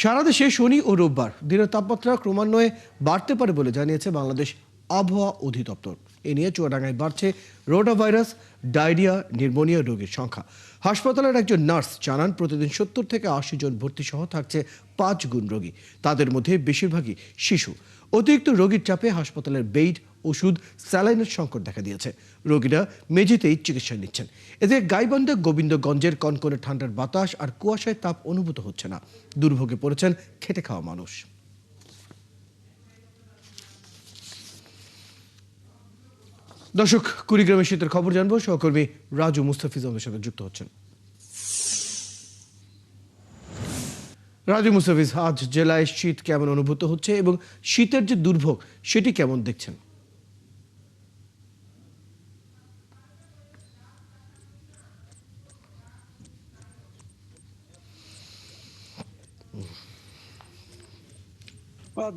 সারা দেশে শনি ও রোববার দিনের তাপমাত্রা ক্রমান্বয়ে বাড়তে পারে বলে জানিয়েছে বাংলাদেশ আবহাওয়া অধিদপ্তর। এ নিয়ে চুয়াডাঙ্গায় বাড়ছে রোটা ভাইরাস, ডায়রিয়া, নিউমোনিয়া রোগীর সংখ্যা। হাসপাতালের একজন নার্স জানান, প্রতিদিন 70 থেকে 80 জন ভর্তি সহ থাকছে 5 গুণ রোগী। তাদের মধ্যে বেশিরভাগই শিশু। অতিরিক্ত রোগীর চাপে হাসপাতালের বেড, ওষুধ, স্যালাইনের সংকট দেখা দিয়েছে। রোগীরা মেঝেতেই চিকিৎসা নিচ্ছেন। এতে গাইবান্ধা গোবিন্দগঞ্জের কনকনে ঠান্ডার বাতাস আর কুয়াশায় তাপ অনুভূত হচ্ছে না। দুর্ভোগে পড়েছেন খেটে খাওয়া মানুষ। দর্শক, কুড়িগ্রামের শীতের খবর জানবো। সহকর্মী রাজু মুস্তাফিজ আমাদের সাথে যুক্ত হচ্ছেন। রাজু মুস্তাফিজ, আজ জেলায় শীত কেমন অনুভূত হচ্ছে এবং শীতের যে দুর্ভোগ সেটি কেমন দেখছেন?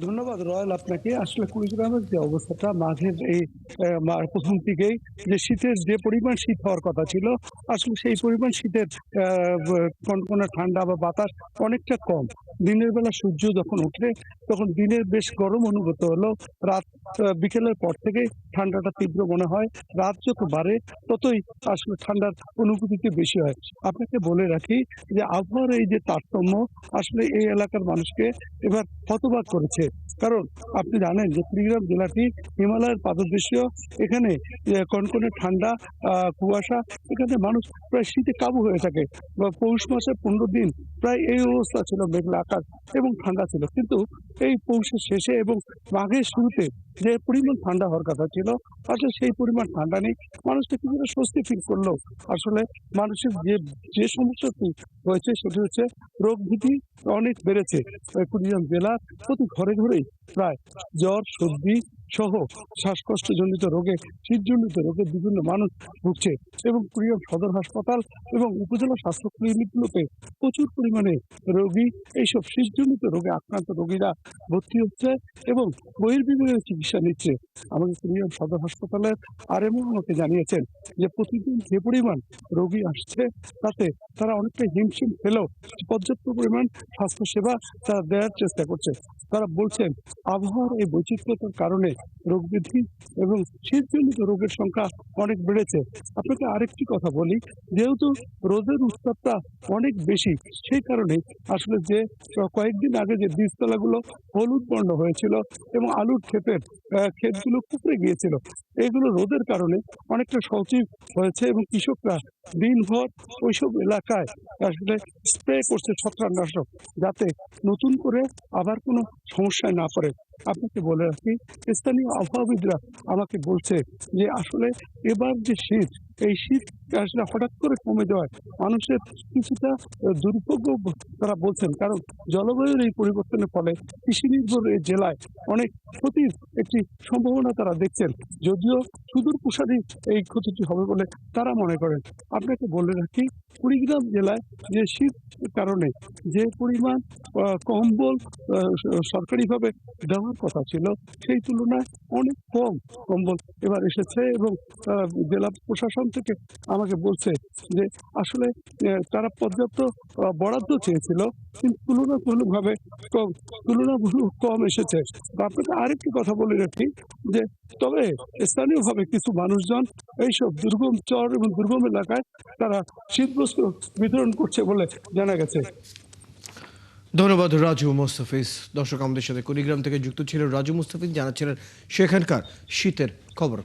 ধন্যবাদ রয়েল আপনাকে। আসলে কুড়িগ্রামের যে অবস্থাটা মাঝের এই প্রথম দিকেই যে শীতের যে পরিমাণ শীত হওয়ার কথা ছিল, আসলে সেই পরিমাণ শীতের কনকনে ঠান্ডা বা বাতাস অনেকটা কম। দিনের বেলা সূর্য যখন ওঠে তখন দিনের বেশ গরম অনুভূত হলো। রাত বিকেলের পর থেকে ঠান্ডাটা তীব্র মনে হয়। রাত যত বাড়ে ততই আসলে ঠান্ডার অনুভূতিটি বেশি হয়। আপনাকে বলে রাখি যে আবহাওয়ার এই যে তারতম্য আসলে এই এলাকার মানুষকে এবার হতবাক করেছে। কারণ আপনি জানেন যে কুড়িগ্রাম জেলাটি হিমালয়ের পাদদেশীয়। এখানে কনকনে ঠান্ডা, কুয়াশা, এখানে মানুষ প্রায় শীতে কাবু হয়ে থাকে। বা পৌষ মাসে 15 দিন প্রায় এই অবস্থা ছিল, মেঘলা আকাশ এবং ঠান্ডা ছিল। কিন্তু এই পৌষের শেষে এবং মাঘের শুরুতে যে পরিমাণ ঠান্ডা হওয়ার কথা ছিল, আসলে সেই পরিমাণ ঠান্ডা নেই। মানুষটা কিছুটা স্বস্তি ফিল করলো। আসলে মানুষের যে সমস্যাটি হয়েছে সেটি হচ্ছে রোগ ভীতি অনেক বেড়েছে। কুড়িগ্রাম জেলার প্রতি ঘরে ঘরেই প্রায় জ্বর, সর্দি সহ শ্বাসকষ্টজনিত রোগে, শীতজনিত রোগে বিভিন্ন মানুষ ভুগছে। এবং কুড়িগ্রাম সদর হাসপাতাল এবং উপজেলা স্বাস্থ্য ক্লিনিকগুলোতে প্রচুর পরিমাণে রোগী, এইসব শীতজনিত রোগে আক্রান্ত রোগীরা ভর্তি হচ্ছে এবং বহির্বিভাগে চিকিৎসা নিচ্ছে। আমাদের কুড়িগ্রাম সদর হাসপাতালের আরএমও আমাকে জানিয়েছেন যে প্রতিদিন যে পরিমাণ রোগী আসছে তাতে তারা অনেকটা হিমশিম খেলেও পর্যাপ্ত পরিমাণ স্বাস্থ্যসেবা তারা দেওয়ার চেষ্টা করছে। তারা বলছেন আবহাওয়ার এই বৈচিত্র্যতার কারণে রোগ বৃদ্ধি এবং শীতজনিত রোগের সংখ্যা অনেক বেড়েছে। আপনাকে আরেকটি কথা বলি, যেহেতু রোদের উত্তাপটা অনেক বেশি, সেই কারণে আসলে যে কয়েকদিন আগে যে বীজতলাগুলো হলুদ বর্ণ হয়েছিল এবং আলুর ক্ষেতগুলো কুঁকড়ে গিয়েছিল, এগুলো রোদের কারণে অনেকটা সজীব হয়েছে এবং কৃষকরা দিনভর ওইসব এলাকায় আসলে স্প্রে করছে ছত্রাকনাশক, যাতে নতুন করে আবার কোনো সমস্যায় না পড়ে। আপনাকে বলে রাখি, স্থানীয় আবহাওয়াবিদরা আমাকে বলছে যে আসলে এবার যে শীত, এই শীত আসলে হঠাৎ করে কমে যাওয়ায় মানুষের কিছুটা দুর্ভোগ তারা বলছেন। কারণ জলবায়ুর এই পরিবর্তনের ফলে কৃষি নির্ভর এই জেলায় অনেক ক্ষতির একটি সম্ভাবনা তারা দেখছেন, যদিও সুদূর প্রসারী এই ক্ষতিটি হবে বলে তারা মনে করেন। আপনাকে বলে রাখি, কুড়িগ্রাম জেলায় যে শীত কারণে যে পরিমাণ কম্বল সরকারিভাবে দেওয়ার কথা ছিল, সেই তুলনায় অনেক কম কম্বল এবার এসেছে এবং জেলা প্রশাসন থেকে আমাকে বলছে যে আসলে তারা পর্যাপ্ত বরাদ্দ চেয়েছিল, কিন্তু তুলনামূলক কম এসেছে। আপনাকে আরেকটি কথা বলে রাখি যে তবে স্থানীয়ভাবে কিছু মানুষজন এইসব দুর্গম চর এবং দুর্গম এলাকায় তারা শীতবস্ত্র বিতরণ করছে বলে জানা গেছে। ধন্যবাদ রাজু মুস্তাফিজ। দর্শক, আমাদের সাথে কুড়িগ্রাম থেকে যুক্ত ছিলেন রাজু মুস্তাফিজ, জানাচ্ছিলেন সেখানকার শীতের খবর।